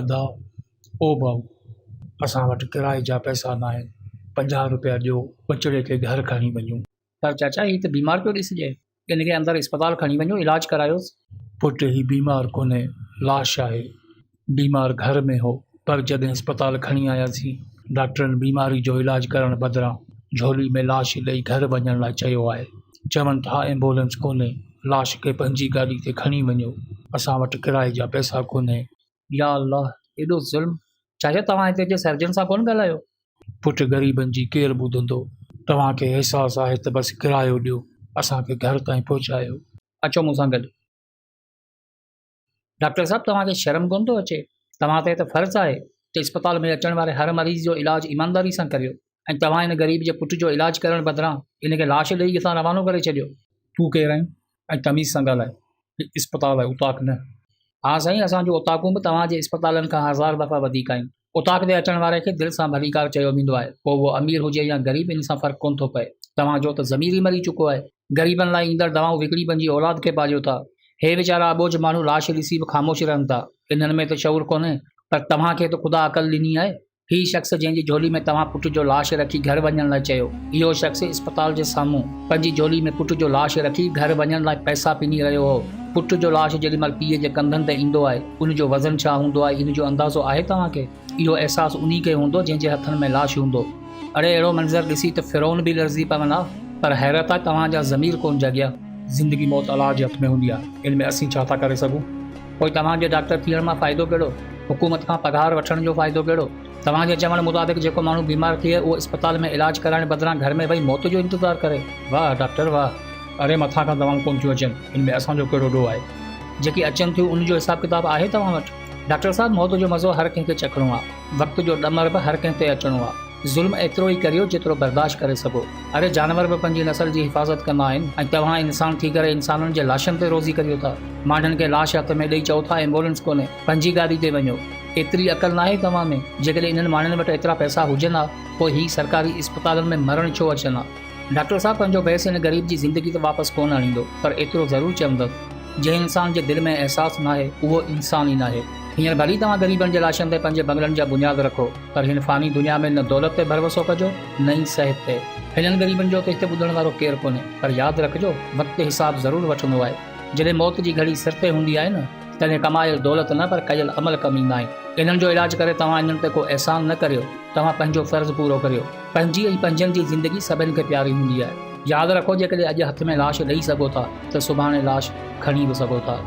अदा ओ भाऊ असां वटि किराए जा पैसा न आहिनि, 50 रुपया ॾियो, बचिड़े खे घर खणी वञूं। पर चाचा ही त बीमार पियो ॾिसिजे, इनखे अंदरि इस्पताल खणी वञो, इलाज करायोसि। पुट ही बीमार कोन्हे, लाश आहे। बीमार घर में हो, पर जॾहिं अस्पताल खणी आयासीं डॉक्टरनि बीमारी जो इलाज करण बदिरां झोली में लाश ॾेई घर वञण लाइ चयो आहे। चवनि था एम्बुलेंस कोन्हे, लाश खे पंहिंजी गाॾी ते खणी वञो, असां वटि किराए जा पैसा कोन्हे। या अल्लाह, एॾो ज़ुल्म। चाचा तव्हां हिते जे सर्जन सां कोन ॻाल्हायो? पुट ग़रीबनि जी केरु ॿुधंदो, तव्हांखे अहसासु आहे त बसि किरायो ॾियो, असांखे घर ताईं पहुचायो। अचो मूंसां गॾु। डॉक्टर साहब तव्हांखे शर्म कोन थो अचे? तव्हां ते त फ़र्ज़ु आहे त इस्पताल में अचण वारे हर मरीज़ जो इलाज ईमानदारी सां करियो, ऐं तव्हां हिन ग़रीब जे पुट जो इलाज करण बदिरां इनखे लाश ॾेई असां रवानो करे छॾियो। तूं केरु आहीं ऐं तमीज़ सां ॻाल्हाए? इस्पताल आहे, उताक न। हा साईं, असांजो उताकूं बि तव्हांजे इस्पतालनि खां 1000 दफ़ा वधीक आहिनि। उताक ते अचण वारे खे दिलि सां भलीकार चयो वेंदो आहे, पोइ उहो अमीर हुजे या ग़रीब, इन सां फ़र्क़ु कोन थो पए। तव्हांजो त ज़मीर ई मरी चुको आहे। ग़रीबनि लाइ ईंदड़ दवाऊं विकिणी पंहिंजी औलाद खे पालियो था। हे वीचारा अबोझ माण्हू लाश ॾिसी बि ख़ामोश रहनि था। इन्हनि में त शऊर कोन्हे, पर तव्हांखे त ख़ुदा अक़ल ॾिनी आहे। ही शख़्स जंहिंजी झोली में तव्हां पुट जो लाश रखी घर वञण लाइ चयो, इहो शख़्स इस्पताल जे साम्हूं पंहिंजी झोली में पुट जो लाश रखी घर वञण लाइ पैसा पिनी रहियो हो। पुट जो लाश जेॾीमहिल पीउ जे कंधनि ते ईंदो आहे, उनजो वज़न छा हूंदो आहे, इन जो अंदाज़ो आहे तव्हांखे? इहो अहसासु उन खे हूंदो जंहिंजे हथनि में लाश हूंदो। अड़े अहिड़ो मंज़र ॾिसी त फिरौन बि लर्ज़ी पवनि हा। पर हैरत आहे तव्हांजा ज़मीर कोन जाॻिया। ज़िंदगी मौत अलाह जे हथ में हूंदी आहे, इन में असीं छा था करे सघूं? पोइ तव्हांजे डॉक्टर थियण मां फ़ाइदो कहिड़ो? हुकूमत खां पघार वठण जो फ़ाइदो कहिड़ो? तव्हांजे चवण मुताबिक़ जेको माण्हू बीमार थिए उहो इस्पताल में इलाज कराइण बदिरां घर में वेही मौत जो इंतज़ारु करे। वाह डॉक्टर वाह। अरे मथां खां दवाऊं कोन थियूं अचनि, इन में असांजो कहिड़ो ॾोह आहे? जेकी अचनि थियूं उनजो हिसाब किताब आहे तव्हां वटि? डॉक्टर साहब, मौत जो मज़ो हर कंहिंखे चखणो आहे, वक़्त जो ॾमर बि हर कंहिं ते अचिणो आहे। ज़ुल्म एतिरो ई करियो जेतिरो बर्दाश्त करे सघो। अरे जानवर बि पंहिंजी नस्ल जी हिफ़ाज़त कंदा आहिनि, ऐं तव्हां इंसान थी करे इंसाननि जे लाशनि ते रोज़ी करियो था। माण्हुनि खे लाश हथ में ॾेई चओ था एम्बुलेंस कोन्हे, पंहिंजी गाॾी ते वञो। एतिरी अक़ल नाहे तव्हां में? जेकॾहिं इन्हनि माण्हुनि वटि एतिरा पैसा हुजनि हा, पोइ ही सरकारी इस्पतालनि में मरण छो अचनि हा? डॉक्टर साहब, पंहिंजो बहस हिन ग़रीब जी ज़िंदगी त वापसि कोन आणींदो, पर एतिरो ज़रूरु चवंदुसि, जंहिं इंसान जे दिलि में अहसासु नाहे उहो इंसान ई नाहे। हींअर भली तव्हां ग़रीबनि जे लाशनि ते पंहिंजे बंगलनि जा बुनियाद रखो, पर हिन फ़ानी दुनिया में न दौलत ते भरवसो कजो, न ई सिहत ते। हिननि ग़रीबनि जो त हिते ॿुधण वारो केरु कोन्हे, पर यादि रखिजो, वक़्तु हिसाब ज़रूरु वठंदो आहे। जॾहिं मौत जी घड़ी सिर ते हूंदी आहे न, तॾहिं कमायल दौलत न, पर कयल अमल कमु ईंदा आहिनि। इन्हनि जो इलाज करे तव्हां इन्हनि ते को अहसान न करियो, तव्हां पंहिंजो फ़र्ज़ु पूरो करियो। पंहिंजी ऐं पंहिंजनि जी ज़िंदगी सभिनि खे प्यारी हूंदी आहे। यादि रखो, जेकॾहिं अॼु हथ में लाश ॾेई सघो था त सुभाणे लाश खणी बि सघो था।